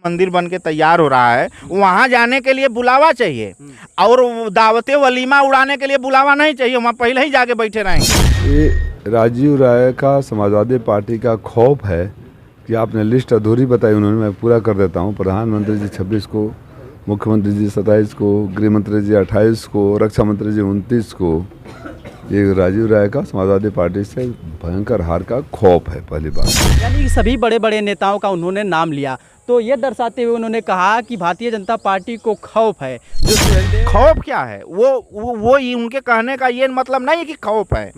मंदिर बन के तैयार हो रहा है, वहां जाने के लिए बुलावा चाहिए और दावते वलीमा उड़ाने के लिए बुलावा नहीं चाहिए। वहां पहले ही जाके बैठे रहेंगे। ये राजीव राय का समाजवादी पार्टी का खौफ है कि आपने लिस्ट अधूरी बताई, उन्होंने, मैं पूरा कर देता हूँ। प्रधानमंत्री जी 26 को, मुख्यमंत्री जी 27 को, गृह मंत्री जी 28 को, रक्षा मंत्री जी 29 को। ये राजीव राय का समाजवादी पार्टी से भयंकर हार का खौफ है, पहली बात। यानी कि सभी बड़े बड़े नेताओं का उन्होंने नाम लिया, तो ये दर्शाते हुए उन्होंने कहा कि भारतीय जनता पार्टी को खौफ है। जो खौफ क्या है? वो उनके कहने का ये मतलब नहीं है कि खौफ है।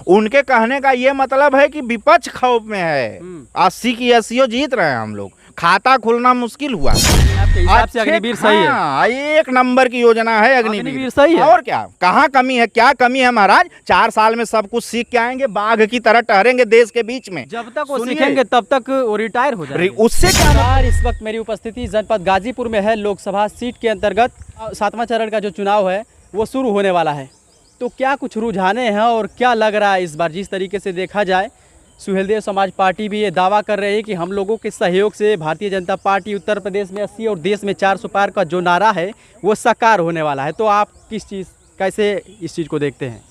उनके कहने का ये मतलब है कि विपक्ष खौफ में है। 80 की 80 जीत रहे हैं हम लोग, खाता खुलना मुश्किल हुआ। आपके हिसाब से अग्निवीर सही है? हाँ, एक नंबर की योजना है अग्निवीर, सही है। और क्या, कहाँ कमी है? क्या कमी है महाराज? 4 साल में सब कुछ सीख के आएंगे, बाघ की तरह टहरेंगे देश के बीच में। जब तक वो सीखेंगे तब तक वो रिटायर हो जाएंगे। उससे क्या? इस वक्त मेरी उपस्थिति जनपद गाजीपुर में है। लोकसभा सीट के अंतर्गत 7वां चरण का जो चुनाव है वो शुरू होने वाला है। तो क्या कुछ रुझाने हैं और क्या लग रहा है इस बार? जिस तरीके से देखा जाए, सुहेलदेव समाज पार्टी भी ये दावा कर रही है कि हम लोगों के सहयोग से भारतीय जनता पार्टी उत्तर प्रदेश में 80 और देश में 400 पार का जो नारा है वो साकार होने वाला है। तो आप कैसे इस चीज़ को देखते हैं?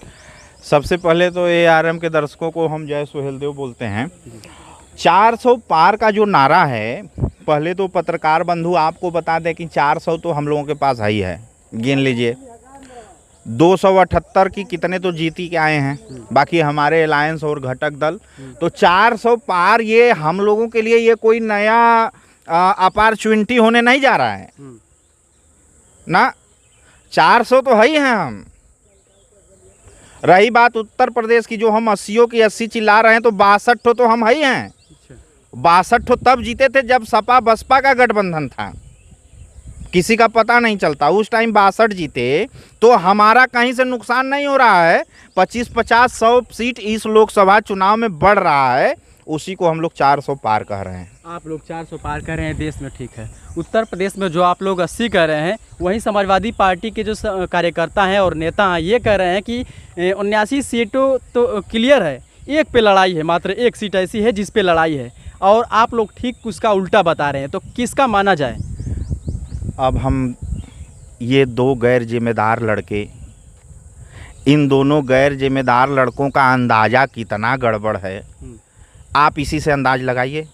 सबसे पहले तो ARM के दर्शकों को हम जय सुहेलदेव बोलते हैं। 400 पार का जो नारा है, पहले तो पत्रकार बंधु आपको बता दें कि 400 तो हम लोगों के पास ही है, गिन लीजिए। 278 की कितने तो जीती के आए हैं, बाकी हमारे अलायंस और घटक दल। तो 400 पार ये हम लोगों के लिए ये कोई नया अपॉर्चुनिटी होने नहीं जा रहा है ना। 400 तो है ही हैं हम। रही बात उत्तर प्रदेश की, जो हम 80 की 80 चिल्ला रहे हैं, तो 62 तो हम है ही हैं। 62 तब जीते थे जब सपा बसपा का गठबंधन था, किसी का पता नहीं चलता। उस टाइम 62 जीते, तो हमारा कहीं से नुकसान नहीं हो रहा है। 25, 50, 100 सीट इस लोकसभा चुनाव में बढ़ रहा है, उसी को हम लोग 400 पार कह रहे हैं। आप लोग 400 पार कह रहे हैं देश में, ठीक है। उत्तर प्रदेश में जो आप लोग 80 कह रहे हैं, वहीं समाजवादी पार्टी के जो कार्यकर्ता हैं और नेता हैं ये कह रहे हैं कि 79 सीटों तो क्लियर है, एक पे लड़ाई है, मात्र एक सीट ऐसी है जिस पे लड़ाई है, और आप लोग ठीक उसका उल्टा बता रहे हैं। तो किसका माना जाए? अब हम ये 2 गैर जिम्मेदार लड़के, इन दोनों गैर जिम्मेदार लड़कों का अंदाज़ा कितना गड़बड़ है, आप इसी से अंदाज लगाइए।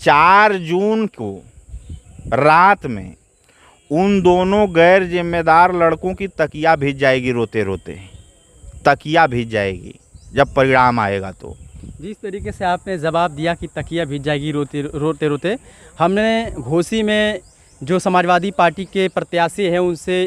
4 जून को रात में उन दोनों गैर जिम्मेदार लड़कों की तकिया भीग जाएगी, रोते रोते तकिया भीग जाएगी जब परिणाम आएगा। तो जिस तरीके से आपने जवाब दिया कि तकिया भीग जाएगी रोते रोते, हमने घोसी में जो समाजवादी पार्टी के प्रत्याशी हैं उनसे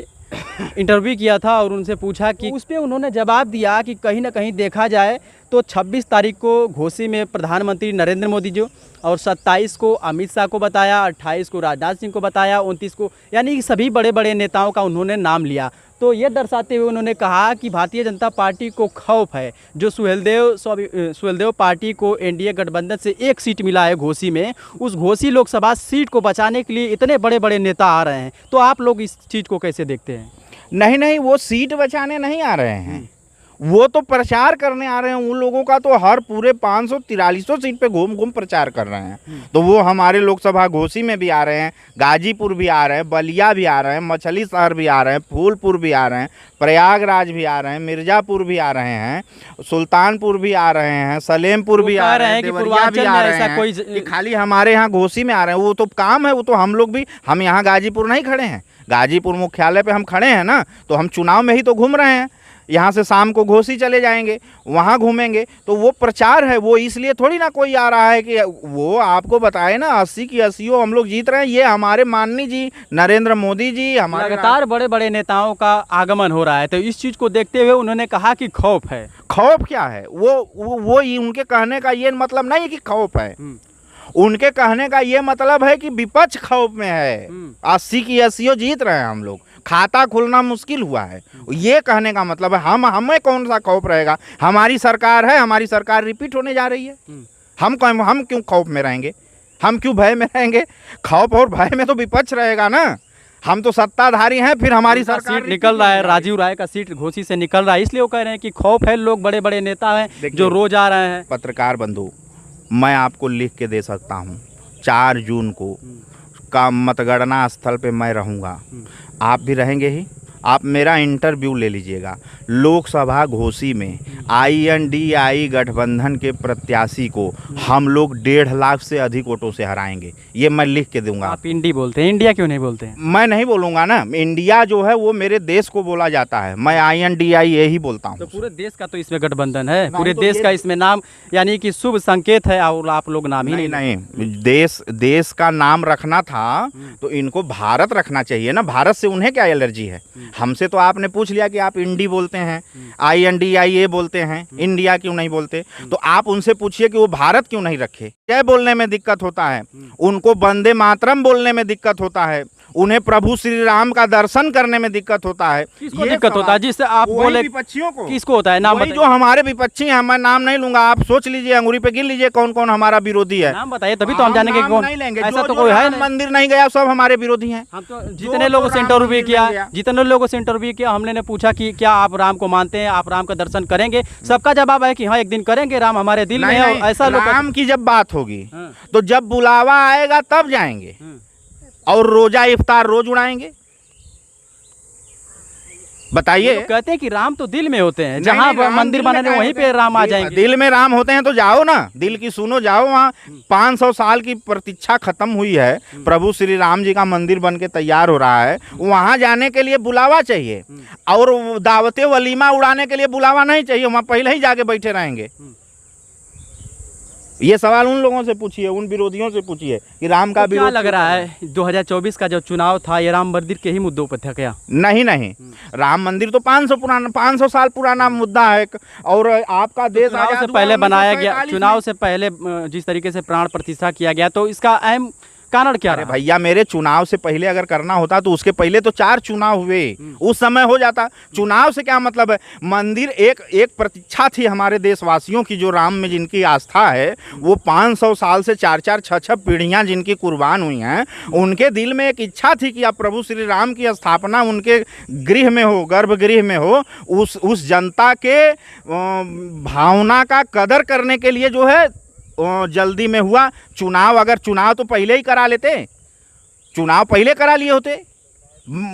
इंटरव्यू किया था और उनसे पूछा कि उस पर उन्होंने जवाब दिया कि कहीं ना कहीं देखा जाए तो 26 तारीख को घोसी में प्रधानमंत्री नरेंद्र मोदी जी, और 27 को अमित शाह को बताया, 28 को राजनाथ सिंह को बताया, 29 को, यानी कि सभी बड़े बड़े नेताओं का उन्होंने नाम लिया। तो ये दर्शाते हुए उन्होंने कहा कि भारतीय जनता पार्टी को खौफ है। जो सुहेलदेव पार्टी को एनडीए गठबंधन से एक सीट मिला है घोसी में, उस घोसी लोकसभा सीट को बचाने के लिए इतने बड़े बड़े नेता आ रहे हैं। तो आप लोग इस चीज़ को कैसे देखते हैं? नहीं, वो सीट बचाने नहीं आ रहे हैं, वो तो प्रचार करने आ रहे हैं। उन लोगों का तो हर पूरे 543 सीट पे घूम घूम प्रचार कर रहे हैं। तो वो हमारे लोकसभा घोसी में भी आ रहे हैं, गाजीपुर भी आ रहे हैं, बलिया भी आ रहे हैं, मछली शहर भी आ रहे हैं, फूलपुर भी आ रहे हैं, प्रयागराज भी आ रहे हैं, मिर्ज़ापुर भी आ रहे हैं, सुल्तानपुर भी आ रहे हैं, सलेमपुर भी आ रहे हैं, देवरिया भी आ रहे हैं। कि खाली हमारे यहाँ घोसी में आ रहे हैं, वो तो काम है। वो तो हम लोग भी, हम यहाँ गाजीपुर नहीं खड़े हैं, गाजीपुर मुख्यालय पे हम खड़े हैं ना, तो हम चुनाव में ही तो घूम रहे हैं। यहाँ से शाम को घोसी चले जाएंगे, वहाँ घूमेंगे, तो वो प्रचार है। वो इसलिए थोड़ी ना कोई आ रहा है कि वो आपको बताए ना 80 की 80 हम लोग जीत रहे हैं। ये हमारे माननीय जी नरेंद्र मोदी जी, हमारे लगातार बड़े बड़े नेताओं का आगमन हो रहा है। तो इस चीज़ को देखते हुए उन्होंने कहा कि खौफ है। खौफ क्या है? वो उनके कहने का ये मतलब नहीं है कि खौफ है। उनके कहने का ये मतलब है कि विपक्ष खौफ में है। 80 की 80 जीत रहे हैं हम लोग, खाता खुलना मुश्किल हुआ है। ये कहने का मतलब है हमें कौन सा खौफ रहेगा? हमारी सरकार है, हमारी सरकार रिपीट होने जा रही है। हम क्यों खौफ में रहेंगे? हम क्यों भय में रहेंगे? खौफ और भय में तो विपक्ष रहेगा ना। हम तो सत्ताधारी हैं, फिर हमारी सरकार सीट निकल रहा है, राजीव राय का सीट घोसी से निकल रहा है, इसलिए वो कह रहे हैं कि खौफ है। लोग बड़े बड़े नेता हैं जो रोज आ रहे हैं। पत्रकार बंधु, मैं आपको लिख के दे सकता हूँ, 4 जून को का मतगणना स्थल पे मैं रहूँगा, आप भी रहेंगे ही। आप मेरा इंटरव्यू ले लीजिएगा। लोकसभा घोसी में INDI गठबंधन के प्रत्याशी को हम लोग 1.5 लाख से अधिक वोटों से हराएंगे, ये मैं लिख के दूंगा। आप इंडी बोलते हैं, इंडिया क्यों नहीं बोलते हैं? मैं नहीं बोलूँगा ना, इंडिया जो है वो मेरे देश को बोला जाता है, मैं INDI यही बोलता हूँ। तो पूरे देश का तो इसमें गठबंधन है, पूरे तो देश ये- का इसमें नाम, यानी कि शुभ संकेत है, और आप लोग नाम ही नहीं, देश का नाम रखना था तो इनको भारत रखना चाहिए ना। भारत से उन्हें क्या एलर्जी है? हमसे तो आपने पूछ लिया कि आप इंडी बोलते हैं, INDI बोलते हैं, इंडिया क्यों नहीं बोलते? तो आप उनसे पूछिए कि वो भारत क्यों नहीं रखे। जय बोलने में दिक्कत होता है, उनको वंदे मातरम बोलने में दिक्कत होता है, उन्हें प्रभु श्री राम का दर्शन करने में दिक्कत होता है। किसको दिक्कत होता है? जिससे आप वही बोले विपक्षियों को। किसको होता है? नाम वही बताइए। जो हमारे विपक्षी हैं, मैं नाम नहीं लूंगा, आप सोच लीजिए, अंगुली पे गिन लीजिए कौन कौन हमारा विरोधी है। नाम बताइए, तभी तो हम जानेंगे कौन। नहीं लेंगे, ऐसा जो तो जो कोई है राम नहीं। मंदिर नहीं गया सब हमारे विरोधी हैं। हम तो जितने लोगों से राम इंटरव्यू मंदिर किया, में गया। जितने लोगों से इंटरव्यू किया, हमने ने पूछा कि क्या आप राम को मानते हैं, आप राम का दर्शन करेंगे? सबका जवाब है कि हाँ, एक दिन करेंगे, राम हमारे दिल में है। और ऐसा लोग राम की जब बात होगी हाँ। तो जब बुलावा आएगा तब जाएंगे, और रोजा इफ्तार रोज उड़ाएंगे। बताइए। लोग कहते हैं कि राम तो दिल में होते हैं, नहीं, जहाँ नहीं, राम मंदिर दिल में बनाने काहे वहीं होते पे हैं? राम आ जाएंगे। दिल में राम होते हैं तो जाओ ना, दिल की सुनो, जाओ वहाँ। 500 साल की प्रतीक्षा खत्म हुई है, प्रभु श्री राम जी का मंदिर बन के तैयार हो रहा है, वहाँ जाने के लिए बुलावा चाहिए, और दावते वलीमा उड़ाने के लिए बुलावा नहीं चाहिए। वहाँ पहले ही जाके बैठे रहेंगे। ये सवाल उन लोगों से पूछिए, उन विरोधियों से पूछिए कि राम का तो क्या विरोध लग रहा है 2024 का जो चुनाव था, ये राम मंदिर के ही मुद्दों पर था क्या? नहीं, राम मंदिर तो 500 साल पुराना मुद्दा है। और आपका देश चुनाव आजाद से हुआ पहले बनाया गया, 1947 चुनाव से पहले जिस तरीके से प्राण प्रतिष्ठा किया गया, तो इसका अहम कारण क्या अरे रहा? भैया, मेरे चुनाव से पहले अगर करना होता तो उसके पहले तो 4 चुनाव हुए, उस समय हो जाता। चुनाव से क्या मतलब है? मंदिर एक प्रतीक्षा थी हमारे देशवासियों की, जो राम में जिनकी आस्था है, वो 500 साल से 4-4, 6-6 पीढ़ियां जिनकी कुर्बान हुई हैं, उनके दिल में एक इच्छा थी कि अब प्रभु श्री राम की स्थापना उनके गृह में हो, गर्भगृह में हो। उस जनता के भावना का कदर करने के लिए जो है जल्दी में हुआ चुनाव। अगर चुनाव तो पहले ही करा लेते, चुनाव पहले करा लिए होते,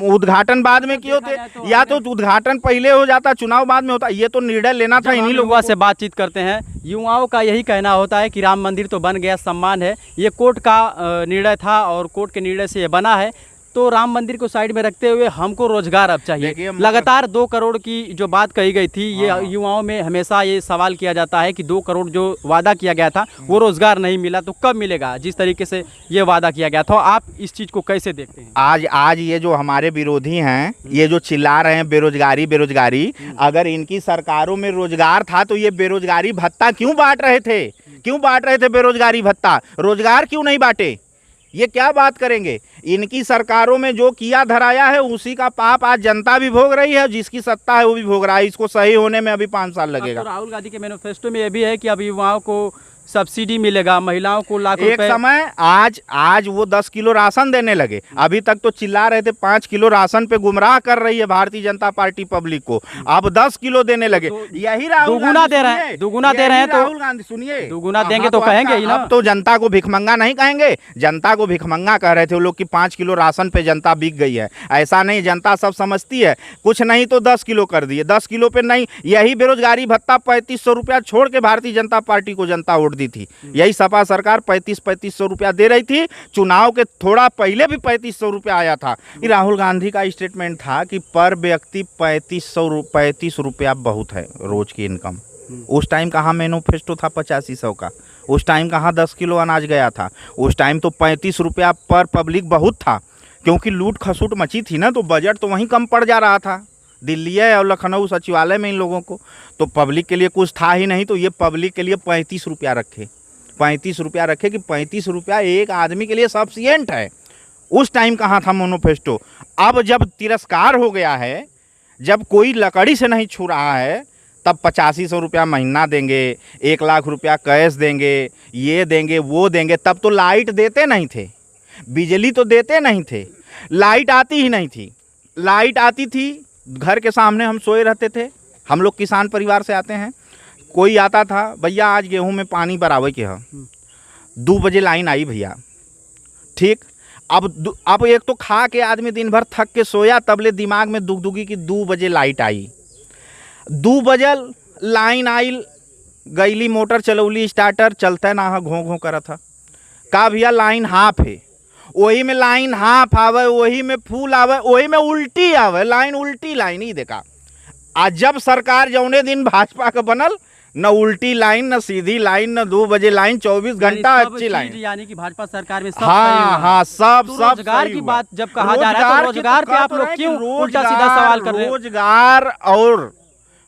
उद्घाटन बाद में किए होते, या तो उद्घाटन पहले हो जाता, चुनाव बाद में होता। ये तो निर्णय लेना था इन्हीं लोगों युवा से बातचीत करते हैं, युवाओं का यही कहना होता है कि राम मंदिर तो बन गया, सम्मान है, ये कोर्ट का निर्णय था और कोर्ट के निर्णय से ये बना है। तो राम मंदिर को साइड में रखते हुए हमको रोजगार अब चाहिए। लगातार 2 करोड़ की जो बात कही गई थी, ये युवाओं में हमेशा ये सवाल किया जाता है कि 2 करोड़ जो वादा किया गया था वो रोजगार नहीं मिला, तो कब मिलेगा? जिस तरीके से ये वादा किया गया था, आप इस चीज़ को कैसे देखते हैं? आज ये जो हमारे विरोधी हैं, ये जो चिल्ला रहे हैं बेरोजगारी, अगर इनकी सरकारों में रोजगार था तो ये बेरोजगारी भत्ता क्यों बांट रहे थे? बेरोजगारी भत्ता, रोजगार क्यों नहीं बांटे? ये क्या बात करेंगे? इनकी सरकारों में जो किया धराया है उसी का पाप आज जनता भी भोग रही है, जिसकी सत्ता है वो भी भोग रहा है। इसको सही होने में अभी 5 साल लगेगा। तो राहुल गांधी के मैनिफेस्टो में ये भी है कि अब युवाओं को सब्सिडी मिलेगा, महिलाओं को लाख एक रुपए। समय आज वो 10 किलो राशन देने लगे। अभी तक तो चिल्ला रहे थे 5 किलो राशन पे गुमराह कर रही है भारतीय जनता पार्टी पब्लिक को, अब 10 किलो देने लगे। यही राहुल दुगुना दे रहे हैं, दुगुना दे रहे हैं। तो राहुल गांधी सुनिए, दुगुना देंगे तो कहेंगे ही ना। अब तो जनता को भिखमंगा नहीं कहेंगे, जनता को भिखमंगा कह रहे थे वो लोग कि 5 किलो राशन पे जनता बिक गई है। ऐसा नहीं, जनता सब समझती है। कुछ नहीं तो 10 किलो कर दिए, 10 किलो पे नहीं। यही बेरोजगारी भत्ता 3500 रुपया छोड़ के भारतीय जनता पार्टी को जनता वोट दी थी। यही सपा सरकार 3500 रुपया दे रही थी। चुनाव के थोड़ा पहले भी 3500 रुपया आया था। राहुल गांधी का स्टेटमेंट था कि पर व्यक्ति 35 रुपया बहुत है रोज की इनकम। उस टाइम कहाँ मैनिफेस्टो था 8500 का? उस टाइम कहाँ 10 किलो अनाज गया था? उस टाइम तो 35 रुपया पर पब्लिक बहुत था, क्योंकि लूट खसूट मची थी ना, तो बजट तो वहीं कम पड़ जा रहा था, दिल्ली और लखनऊ सचिवालय में इन लोगों को। तो पब्लिक के लिए कुछ था ही नहीं, तो ये पब्लिक के लिए 35 रुपया रखे, 35 रुपया रखे कि 35 रुपया एक आदमी के लिए सफिशिएंट है। उस टाइम कहाँ था मैनिफेस्टो? अब जब तिरस्कार हो गया है, जब कोई लकड़ी से नहीं छू रहा है, तब 8500 रुपया महीना देंगे, 1 लाख रुपया कैश देंगे, ये देंगे वो देंगे। तब तो लाइट देते नहीं थे, बिजली तो देते नहीं थे, लाइट आती ही नहीं थी। लाइट आती थी घर के सामने, हम सोए रहते थे। हम लोग किसान परिवार से आते हैं। कोई आता था, भैया आज गेहूं में पानी बराबर के है, 2 बजे लाइन आई भैया, ठीक। अब एक तो खा के आदमी दिन भर थक के सोया, तबले दिमाग में दुगदुगी की 2 बजे लाइट आई, 2 बजे लाइन आई, गईली मोटर चलौली, स्टार्टर चलता ना हा घों घों करा था का भैया लाइन हाफ है, वही में लाइन हाफ आवे, वही में फूल आवे, वही में उल्टी आवे, लाइन उल्टी लाइन ही देखा। आज जब सरकार जौने दिन भाजपा का बनल, न उल्टी लाइन, न सीधी लाइन, न 2 बजे लाइन, 24 घंटा अच्छी लाइन। यानी कि भाजपा सरकार में सब हाँ हाँ सब सब रोजगार की बात जब कहा जा रहा है तो रोजगार पे आप लोग क्यों उल्टा सीधा सवाल कर रहे हैं? रोजगार और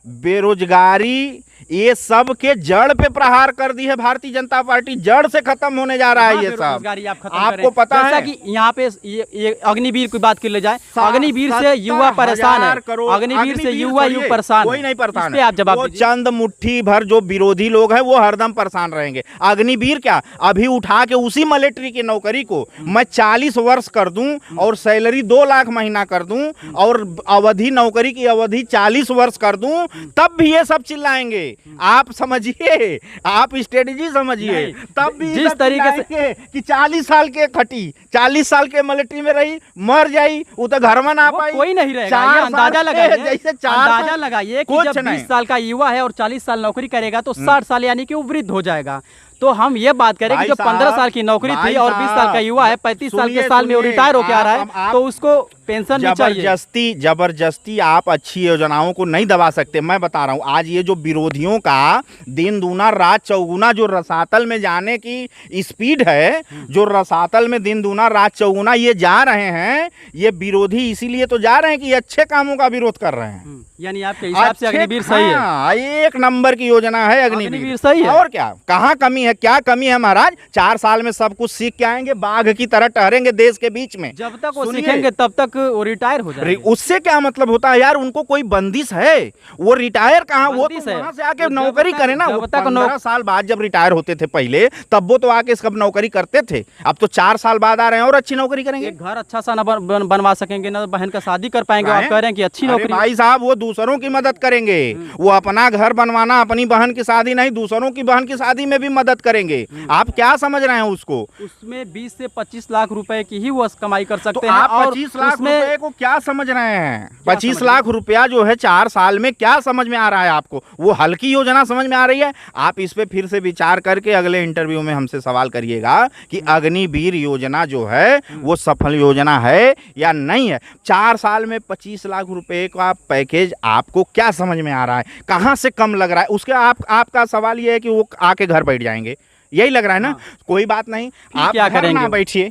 बेरोजगारी ये सब के जड़ पे प्रहार कर दी है भारतीय जनता पार्टी, जड़ से खत्म होने जा रहा है ये सब। आपको पता है जैसा कि यहाँ पे ये अग्निवीर की बात कर ले जाए, अग्निवीर से युवा परेशान है, अग्निवीर से युवा परेशान, कोई नहीं परेशान है। आप जवाब वो चंद मुट्ठी भर जो विरोधी लोग हैं वो हरदम परेशान रहेंगे। अग्निवीर क्या, अभी उठा के उसी मिलिट्री की नौकरी को मैं 40 वर्ष कर दूं और सैलरी 2 लाख महीना कर दूं और अवधि नौकरी की अवधि 40 वर्ष कर दूं, तब भी ये सब चिल्लाएंगे। आप समझिए, आप स्ट्रेटेजी समझिए, तब भी जिस तरीके से कि 40 साल के खटी, 40 साल के मिलिट्री में रही, मर जाई, वो तो घर में ना पाई, कोई नहीं रहेगा। ये अंदाजा लगाइए, जैसे अंदाजा लगाइए कि जब 20 साल का युवा है और 40 साल नौकरी करेगा तो 60 साल यानी कि वो वृद्ध हो जाएगा। तो हम ये बात करें कि जो 15 साल की नौकरी थी और 20 साल का युवा है, 35 साल के साल में वो रिटायर होके आ रहा है, तो उसको पेंशन भी चाहिए। जबरदस्ती आप अच्छी योजनाओं को नहीं दबा सकते। मैं बता रहा हूँ, आज ये जो विरोधियों का दिन दूना रात चौगुना जो रसातल में जाने की स्पीड है, जो रसातल में दिन दूना रात चौगुना ये जा रहे हैं, ये विरोधी इसीलिए तो जा रहे हैं कि अच्छे कामों का विरोध कर रहे हैं। यानी आपके हिसाब से अग्निवीर सही है? हाँ, 1 नंबर की योजना है अग्निवीर, सही है। और क्या, कहाँ कमी है, क्या कमी है महाराज? 4 साल में सब कुछ सीख के आएंगे, बाघ की तरह टहरेंगे देश के बीच में। जब तक वो सीखेंगे तब तक वो रिटायर हो जाएंगे। उससे क्या मतलब होता है यार? उनको कोई बंदिश है? वो रिटायर कहाँ, वो तो वहां से आके नौकरी करे ना। 15 साल बाद जब रिटायर होते थे पहले, तब वो तो आके सब नौकरी करते थे। अब तो 4 साल बाद आ रहे हैं और अच्छी नौकरी करेंगे। एक घर अच्छा सा न बनवा सकेंगे, ना बहन का शादी कर पाएंगे। आप कह रहे हैं कि अच्छी नौकरी। भाई साहब, वो दूसरों की मदद करेंगे, वो अपना घर बनवाना, अपनी बहन की शादी नहीं, दूसरों की बहन की शादी में भी मदद करेंगे। आप क्या समझ रहे हैं उसको? उसमें 20 से 25 लाख रुपए की ही वो कमाई कर सकते हैं। आप 25 लाख रुपए को क्या समझ रहे हैं? 25 लाख रुपया जो है 4 साल में, क्या समझ में आ रहा है आपको? वो हल्की योजना समझ में आ रही है? आप इस पे फिर से विचार करके अगले इंटरव्यू में हमसे सवाल करिएगा कि अग्निवीर योजना जो है वो सफल योजना है या नहीं है। 4 साल में 25 लाख रुपए का पैकेज आपको क्या समझ में आ रहा है? कहाँ से कम लग रहा है? उसके आपका सवाल ये है कि वो आके घर बैठ जाएंगे, यही लग रहा है ना? कोई बात नहीं, आप क्या घर ना बैठिए,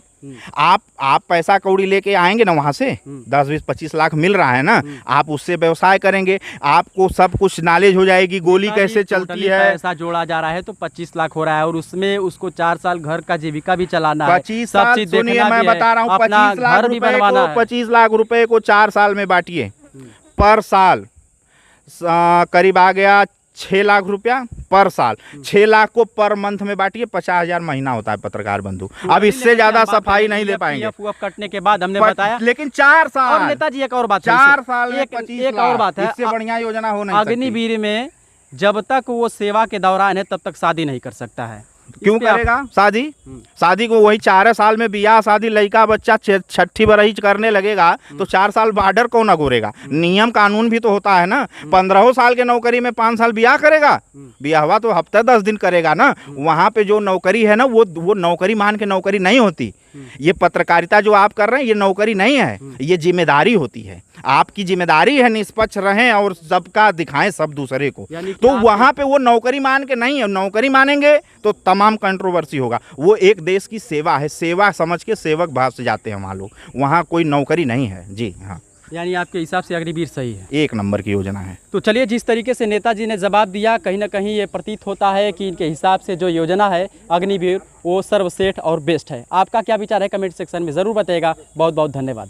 आप पैसा कौड़ी लेके आएंगे ना वहां से, 10, 20, 25 लाख मिल रहा है ना, आप उससे व्यवसाय करेंगे, आपको सब कुछ नॉलेज हो जाएगी, गोली कैसे चलती है। पैसा जोड़ा जा रहा है तो 25 लाख हो रहा है और उसमें उसको 4 साल घर का जीविका भी चलाना है। 25 साल सुनिए, मैं बता रहा हूँ, 25 लाख रुपए को 4 साल में बांटिए, पर साल करीब आ गया 6 लाख रुपया पर साल। 6 लाख को पर मंथ में बांटिए, 50,000 महीना होता है पत्रकार बंधु। अब इससे ज्यादा सफाई नहीं दे पाएंगे। कटने के बाद हमने बताया, लेकिन 4 साल। और नेताजी एक और बात, 4 साल में 25 एक और बात है, इससे बढ़िया योजना हो नहीं सकती। अग्निवीर में जब तक वो सेवा के दौरान है तब तक शादी नहीं कर सकता है। क्यों करेगा शादी? शादी को वही 4 साल में बियाह शादी, लड़का बच्चा 6 बरस करने लगेगा तो 4 साल बॉर्डर कौन अगोरेगा? नियम कानून भी तो होता है ना। 15 साल के नौकरी में 5 साल बियाह करेगा? बियाहवा तो हफ्ता 10 दिन करेगा ना। वहां पे जो नौकरी है ना, वो नौकरी मान के नौकरी नहीं होती। ये पत्रकारिता जो आप कर रहे हैं ये नौकरी नहीं है, ये जिम्मेदारी होती है। आपकी जिम्मेदारी है निष्पक्ष रहें और सबका दिखाएं सब दूसरे को। तो वहां पे वो नौकरी मान के नहीं है। नौकरी मानेंगे तो तमाम कंट्रोवर्सी होगा। वो एक देश की सेवा है, सेवा समझ के सेवक भाव से जाते हैं वहाँ लोग, वहाँ कोई नौकरी नहीं है। जी हाँ, यानी आपके हिसाब से अग्निवीर सही है, 1 नंबर की योजना है। तो चलिए, जिस तरीके से नेताजी ने जवाब दिया, कहीं ना कहीं ये प्रतीत होता है कि इनके हिसाब से जो योजना है अग्निवीर वो सर्वश्रेष्ठ और बेस्ट है। आपका क्या विचार है कमेंट सेक्शन में ज़रूर बताइएगा। बहुत बहुत धन्यवाद।